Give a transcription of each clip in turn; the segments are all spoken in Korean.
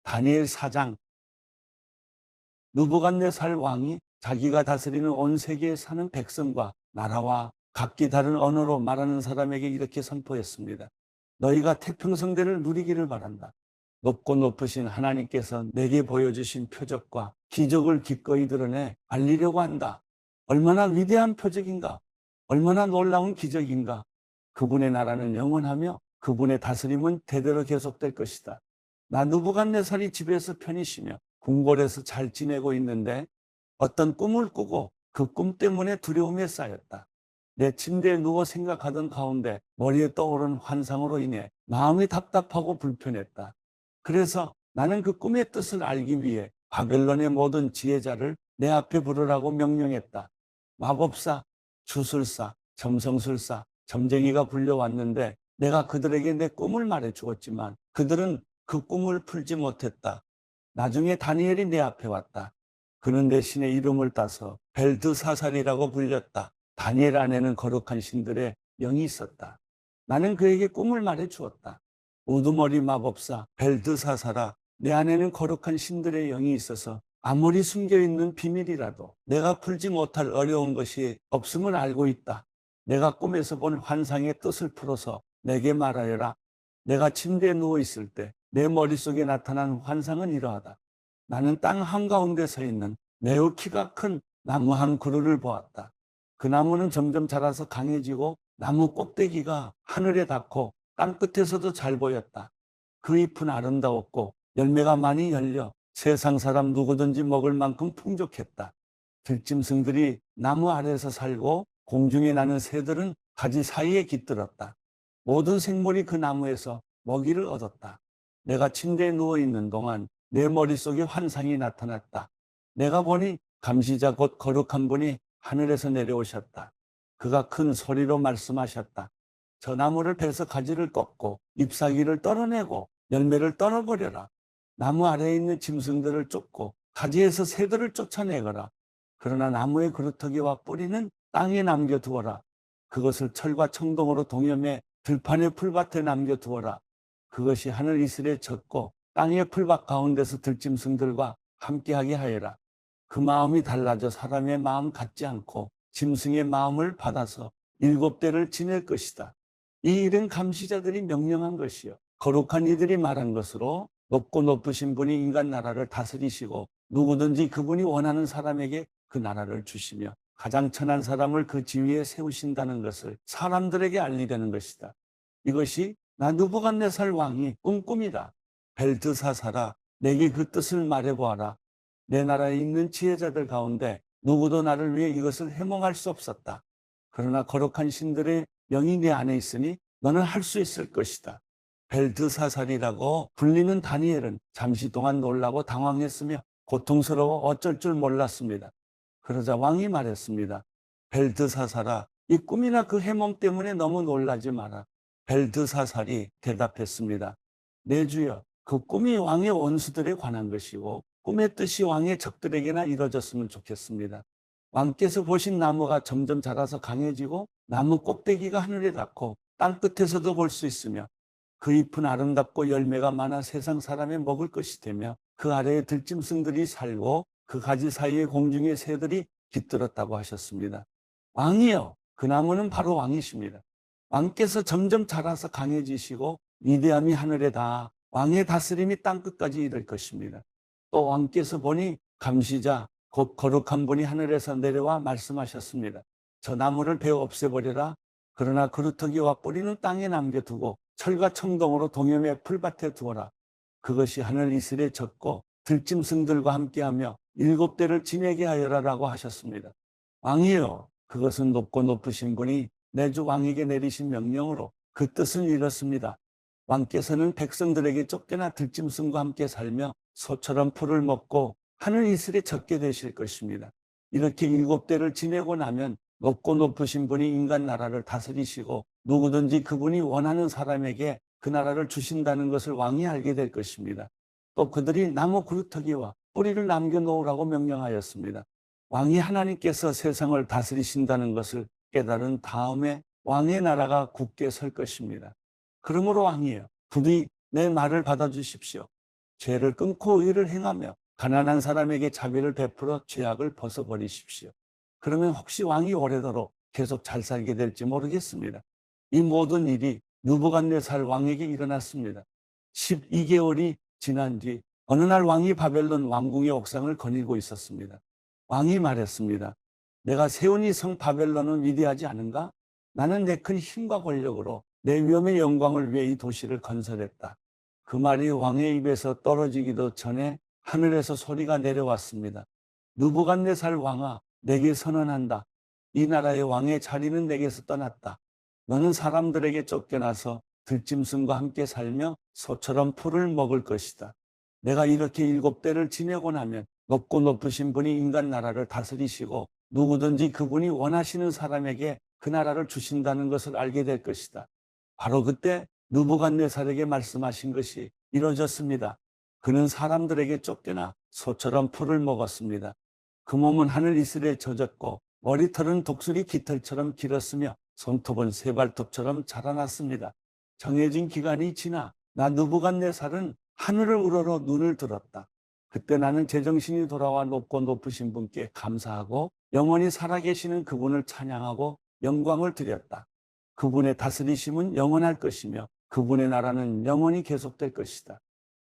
다니엘 4장. 느부갓네살 왕이 자기가 다스리는 온 세계에 사는 백성과 나라와 각기 다른 언어로 말하는 사람에게 이렇게 선포했습니다. 너희가 태평성대를 누리기를 바란다. 높고 높으신 하나님께서 내게 보여주신 표적과 기적을 기꺼이 드러내 알리려고 한다. 얼마나 위대한 표적인가? 얼마나 놀라운 기적인가? 그분의 나라는 영원하며 그분의 다스림은 대대로 계속될 것이다. 나 느부갓네살이 집에서 편히 쉬며 궁궐에서 잘 지내고 있는데 어떤 꿈을 꾸고 그 꿈 때문에 두려움에 쌓였다. 내 침대에 누워 생각하던 가운데 머리에 떠오른 환상으로 인해 마음이 답답하고 불편했다. 그래서 나는 그 꿈의 뜻을 알기 위해 바벨론의 모든 지혜자를 내 앞에 부르라고 명령했다. 마법사, 주술사, 점성술사, 점쟁이가 불려왔는데 내가 그들에게 내 꿈을 말해 주었지만 그들은 그 꿈을 풀지 못했다. 나중에 다니엘이 내 앞에 왔다. 그는 내 신의 이름을 따서 벨드사살이라고 불렸다. 다니엘 안에는 거룩한 신들의 영이 있었다. 나는 그에게 꿈을 말해 주었다. 우두머리 마법사 벨드사살아, 내 안에는 거룩한 신들의 영이 있어서 아무리 숨겨있는 비밀이라도 내가 풀지 못할 어려운 것이 없음을 알고 있다. 내가 꿈에서 본 환상의 뜻을 풀어서 내게 말하여라. 내가 침대에 누워있을 때 내 머릿속에 나타난 환상은 이러하다. 나는 땅 한가운데 서 있는 매우 키가 큰 나무 한 그루를 보았다. 그 나무는 점점 자라서 강해지고 나무 꼭대기가 하늘에 닿고 땅 끝에서도 잘 보였다. 그 잎은 아름다웠고 열매가 많이 열려 세상 사람 누구든지 먹을 만큼 풍족했다. 들짐승들이 나무 아래에서 살고 공중에 나는 새들은 가지 사이에 깃들었다. 모든 생물이 그 나무에서 먹이를 얻었다. 내가 침대에 누워있는 동안 내 머릿속에 환상이 나타났다. 내가 보니 감시자 곧 거룩한 분이 하늘에서 내려오셨다. 그가 큰 소리로 말씀하셨다. 저 나무를 베서 가지를 꺾고 잎사귀를 떨어내고 열매를 떨어버려라. 나무 아래에 있는 짐승들을 쫓고 가지에서 새들을 쫓아내거라. 그러나 나무의 그루터기와 뿌리는 땅에 남겨두어라. 그것을 철과 청동으로 동여매 들판의 풀밭에 남겨두어라. 그것이 하늘 이슬에 젖고 땅의 풀밭 가운데서 들짐승들과 함께하게 하여라. 그 마음이 달라져 사람의 마음 같지 않고 짐승의 마음을 받아서 7대를 지낼 것이다. 이 일은 감시자들이 명령한 것이요 거룩한 이들이 말한 것으로 높고 높으신 분이 인간 나라를 다스리시고 누구든지 그분이 원하는 사람에게 그 나라를 주시며 가장 천한 사람을 그 지위에 세우신다는 것을 사람들에게 알리려는 것이다. 이것이 나 느부갓네살 왕이 꾼 꿈이다. 벨드사살아, 내게 그 뜻을 말해보아라. 내 나라에 있는 지혜자들 가운데 누구도 나를 위해 이것을 해몽할 수 없었다. 그러나 거룩한 신들의 영이 내 안에 있으니 너는 할 수 있을 것이다. 벨드사살이라고 불리는 다니엘은 잠시 동안 놀라고 당황했으며 고통스러워 어쩔 줄 몰랐습니다. 그러자 왕이 말했습니다. 벨드사살아, 이 꿈이나 그 해몽 때문에 너무 놀라지 마라. 벨드사살이 대답했습니다. 내 주여, 그 꿈이 왕의 원수들에 관한 것이고 꿈의 뜻이 왕의 적들에게나 이루어졌으면 좋겠습니다. 왕께서 보신 나무가 점점 자라서 강해지고 나무 꼭대기가 하늘에 닿고 땅 끝에서도 볼 수 있으며 그 잎은 아름답고 열매가 많아 세상 사람의 먹을 것이 되며 그 아래에 들짐승들이 살고 그 가지 사이에 공중의 새들이 깃들었다고 하셨습니다. 왕이요, 그 나무는 바로 왕이십니다. 왕께서 점점 자라서 강해지시고 위대함이 하늘에 닿아 왕의 다스림이 땅끝까지 이를 것입니다. 또 왕께서 보니 감시자 곧 거룩한 분이 하늘에서 내려와 말씀하셨습니다. 저 나무를 베어 없애버려라. 그러나 그루터기와 뿌리는 땅에 남겨두고 철과 청동으로 동여매 풀밭에 두어라. 그것이 하늘 이슬에 젖고 들짐승들과 함께하며 7대를 지내게 하여라라고 하셨습니다. 왕이여, 그것은 높고 높으신 분이 내 주 왕에게 내리신 명령으로 그 뜻을 이뤘습니다. 왕께서는 백성들에게 쫓겨나 들짐승과 함께 살며 소처럼 풀을 먹고 하늘 이슬에 젖게 되실 것입니다. 이렇게 7대를 지내고 나면 높고 높으신 분이 인간 나라를 다스리시고 누구든지 그분이 원하는 사람에게 그 나라를 주신다는 것을 왕이 알게 될 것입니다. 또 그들이 나무 그루터기와 뿌리를 남겨놓으라고 명령하였습니다. 왕이 하나님께서 세상을 다스리신다는 것을 깨달은 다음에 왕의 나라가 굳게 설 것입니다. 그러므로 왕이여, 부디 내 말을 받아주십시오. 죄를 끊고 의를 행하며 가난한 사람에게 자비를 베풀어 죄악을 벗어버리십시오. 그러면 혹시 왕이 오래도록 계속 잘 살게 될지 모르겠습니다. 이 모든 일이 느부갓네살 왕에게 일어났습니다. 12개월이 지난 뒤 어느 날 왕이 바벨론 왕궁의 옥상을 거닐고 있었습니다. 왕이 말했습니다. 내가 세운 이 성 바벨론은 위대하지 않은가? 나는 내 큰 힘과 권력으로 내 위엄의 영광을 위해 이 도시를 건설했다. 그 말이 왕의 입에서 떨어지기도 전에 하늘에서 소리가 내려왔습니다. 느부갓네살 왕아, 내게 선언한다. 이 나라의 왕의 자리는 내게서 떠났다. 너는 사람들에게 쫓겨나서 들짐승과 함께 살며 소처럼 풀을 먹을 것이다. 내가 이렇게 7대를 지내고 나면 높고 높으신 분이 인간 나라를 다스리시고 누구든지 그분이 원하시는 사람에게 그 나라를 주신다는 것을 알게 될 것이다. 바로 그때 느부갓네살에게 말씀하신 것이 이루어졌습니다. 그는 사람들에게 쫓겨나 소처럼 풀을 먹었습니다. 그 몸은 하늘 이슬에 젖었고 머리털은 독수리 깃털처럼 길었으며 손톱은 새발톱처럼 자라났습니다. 정해진 기간이 지나 나 느부갓네살은 하늘을 우러러 눈을 들었다. 그때 나는 제정신이 돌아와 높고 높으신 분께 감사하고 영원히 살아계시는 그분을 찬양하고 영광을 드렸다. 그분의 다스리심은 영원할 것이며 그분의 나라는 영원히 계속될 것이다.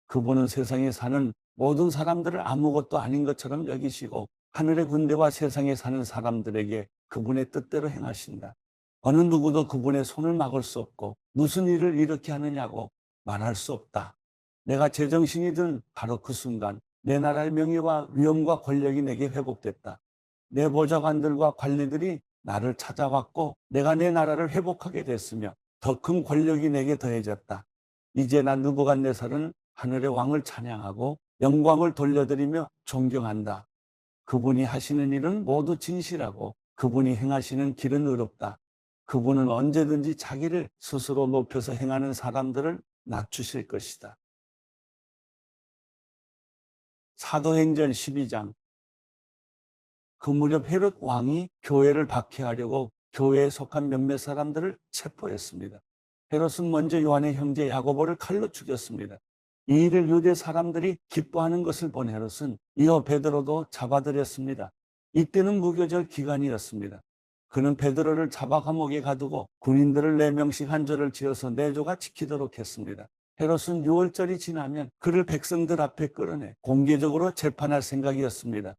그분은 세상에 사는 모든 사람들을 아무것도 아닌 것처럼 여기시고 하늘의 군대와 세상에 사는 사람들에게 그분의 뜻대로 행하신다. 어느 누구도 그분의 손을 막을 수 없고 무슨 일을 이렇게 하느냐고 말할 수 없다. 내가 제정신이 든 바로 그 순간 내 나라의 명예와 위엄과 권력이 내게 회복됐다. 내 보좌관들과 관리들이 나를 찾아왔고 내가 내 나라를 회복하게 됐으며 더 큰 권력이 내게 더해졌다. 이제 난 느부갓네살은 하늘의 왕을 찬양하고 영광을 돌려드리며 존경한다. 그분이 하시는 일은 모두 진실하고 그분이 행하시는 길은 의롭다. 그분은 언제든지 자기를 스스로 높여서 행하는 사람들을 낮추실 것이다. 사도행전 12장. 그 무렵 헤롯 왕이 교회를 박해하려고 교회에 속한 몇몇 사람들을 체포했습니다. 헤롯은 먼저 요한의 형제 야고보를 칼로 죽였습니다. 이 일을 유대 사람들이 기뻐하는 것을 본 헤롯은 이어 베드로도 잡아들였습니다. 이때는 무교절 기간이었습니다. 그는 베드로를 잡아 감옥에 가두고 군인들을 4명씩 한 조를 지어서 4조가 지키도록 했습니다. 헤롯은 6월절이 지나면 그를 백성들 앞에 끌어내 공개적으로 재판할 생각이었습니다.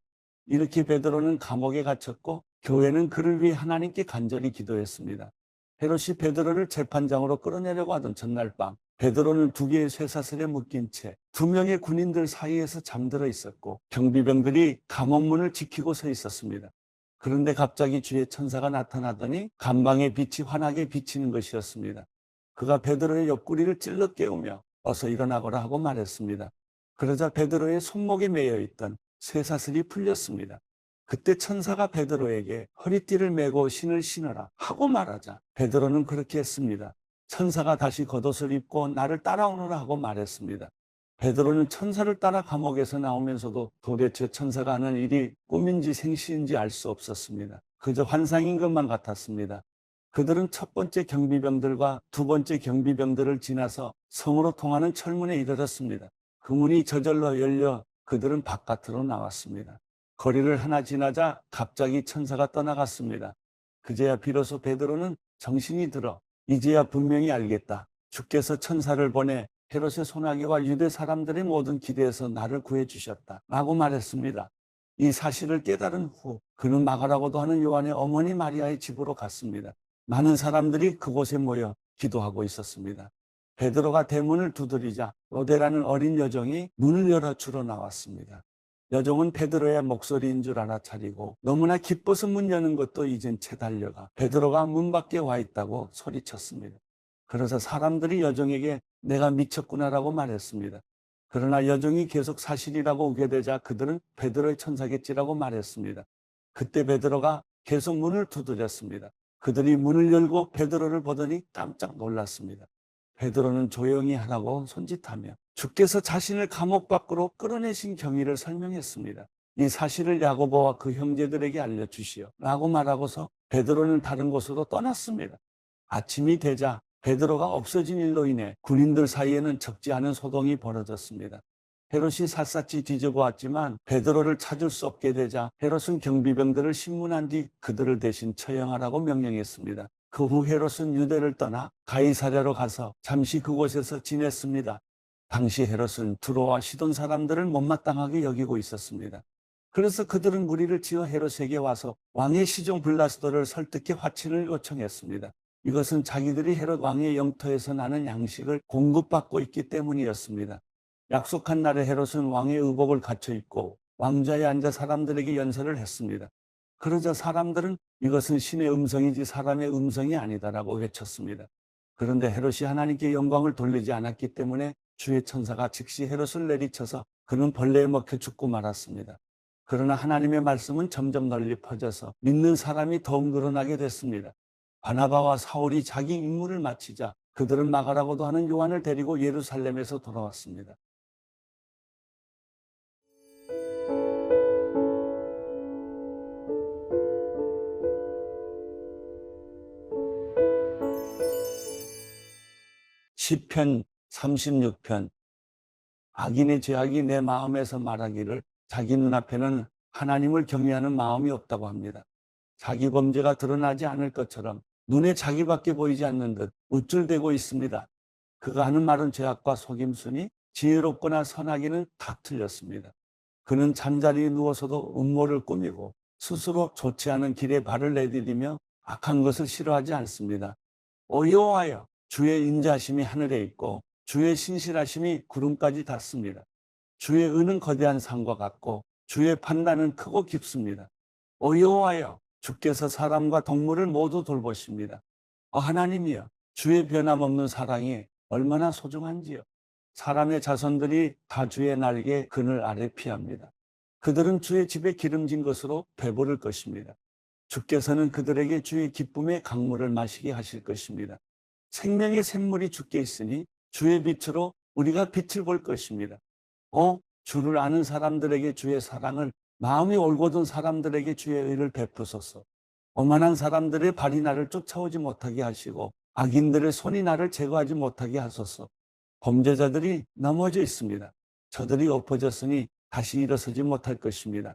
이렇게 베드로는 감옥에 갇혔고 교회는 그를 위해 하나님께 간절히 기도했습니다. 헤롯이 베드로를 재판장으로 끌어내려고 하던 전날 밤 베드로는 2개의 쇠사슬에 묶인 채 2명의 군인들 사이에서 잠들어 있었고 경비병들이 감옥문을 지키고 서 있었습니다. 그런데 갑자기 주의 천사가 나타나더니 간방의 빛이 환하게 비치는 것이었습니다. 그가 베드로의 옆구리를 찔러 깨우며 어서 일어나거라 하고 말했습니다. 그러자 베드로의 손목에 매여 있던 쇠사슬이 풀렸습니다. 그때 천사가 베드로에게 허리띠를 메고 신을 신어라 하고 말하자 베드로는 그렇게 했습니다. 천사가 다시 겉옷을 입고 나를 따라오너라 하고 말했습니다. 베드로는 천사를 따라 감옥에서 나오면서도 도대체 천사가 하는 일이 꿈인지 생시인지 알 수 없었습니다. 그저 환상인 것만 같았습니다. 그들은 첫 번째 경비병들과 두 번째 경비병들을 지나서 성으로 통하는 철문에 이르렀습니다. 그 문이 저절로 열려 그들은 바깥으로 나왔습니다. 거리를 하나 지나자 갑자기 천사가 떠나갔습니다. 그제야 비로소 베드로는 정신이 들어 이제야 분명히 알겠다. 주께서 천사를 보내 헤롯의 소나기와 유대 사람들의 모든 기대에서 나를 구해주셨다 라고 말했습니다. 이 사실을 깨달은 후 그는 마가라고도 하는 요한의 어머니 마리아의 집으로 갔습니다. 많은 사람들이 그곳에 모여 기도하고 있었습니다. 베드로가 대문을 두드리자 로데라는 어린 여종이 문을 열어 주러 나왔습니다. 여종은 베드로의 목소리인 줄 알아차리고 너무나 기뻐서 문 여는 것도 잊은 채 달려가 베드로가 문 밖에 와 있다고 소리쳤습니다. 그래서 사람들이 여종에게 내가 미쳤구나라고 말했습니다. 그러나 여종이 계속 사실이라고 우게 되자 그들은 베드로의 천사겠지라고 말했습니다. 그때 베드로가 계속 문을 두드렸습니다. 그들이 문을 열고 베드로를 보더니 깜짝 놀랐습니다. 베드로는 조용히 하라고 손짓하며 주께서 자신을 감옥 밖으로 끌어내신 경위를 설명했습니다. 이 사실을 야고보와 그 형제들에게 알려주시오 라고 말하고서 베드로는 다른 곳으로 떠났습니다. 아침이 되자 베드로가 없어진 일로 인해 군인들 사이에는 적지 않은 소동이 벌어졌습니다. 헤롯이 샅샅이 뒤져보았지만 베드로를 찾을 수 없게 되자 헤롯은 경비병들을 신문한 뒤 그들을 대신 처형하라고 명령했습니다. 그 후 헤롯은 유대를 떠나 가이사랴로 가서 잠시 그곳에서 지냈습니다. 당시 헤롯은 두로와 시돈 사람들을 못마땅하게 여기고 있었습니다. 그래서 그들은 무리를 지어 헤롯에게 와서 왕의 시종 블라스도를 설득해 화친을 요청했습니다. 이것은 자기들이 헤롯 왕의 영토에서 나는 양식을 공급받고 있기 때문이었습니다. 약속한 날에 헤롯은 왕의 의복을 갖춰 입고 왕좌에 앉아 사람들에게 연설을 했습니다. 그러자 사람들은 이것은 신의 음성이지 사람의 음성이 아니다라고 외쳤습니다. 그런데 헤롯이 하나님께 영광을 돌리지 않았기 때문에 주의 천사가 즉시 헤롯을 내리쳐서 그는 벌레에 먹혀 죽고 말았습니다. 그러나 하나님의 말씀은 점점 널리 퍼져서 믿는 사람이 더욱 늘어나게 됐습니다. 바나바와 사울이 자기 임무를 마치자 그들은 마가라고도 하는 요한을 데리고 예루살렘에서 돌아왔습니다. 시편 36편. 악인의 죄악이 내 마음에서 말하기를 자기 눈앞에는 하나님을 경외하는 마음이 없다고 합니다. 자기 범죄가 드러나지 않을 것처럼 눈에 자기밖에 보이지 않는 듯 우쭐대고 있습니다. 그가 하는 말은 죄악과 속임수니 지혜롭거나 선하기는 다 틀렸습니다. 그는 잠자리에 누워서도 음모를 꾸미고 스스로 좋지 않은 길에 발을 내디디며 악한 것을 싫어하지 않습니다. 여호와여, 주의 인자하심이 하늘에 있고 주의 신실하심이 구름까지 닿습니다. 주의 의는 거대한 산과 같고 주의 판단은 크고 깊습니다. 여호와여, 주께서 사람과 동물을 모두 돌보십니다. 하나님이여, 주의 변함없는 사랑이 얼마나 소중한지요. 사람의 자손들이 다 주의 날개 그늘 아래 피합니다. 그들은 주의 집에 기름진 것으로 배부를 것입니다. 주께서는 그들에게 주의 기쁨의 강물을 마시게 하실 것입니다. 생명의 샘물이 주께 있으니 주의 빛으로 우리가 빛을 볼 것입니다. 주를 아는 사람들에게 주의 사랑을, 마음이 올곧은 사람들에게 주의 의를 베푸소서. 오만한 사람들의 발이 나를 쫓아오지 못하게 하시고 악인들의 손이 나를 제거하지 못하게 하소서. 범죄자들이 넘어져 있습니다. 저들이 엎어졌으니 다시 일어서지 못할 것입니다.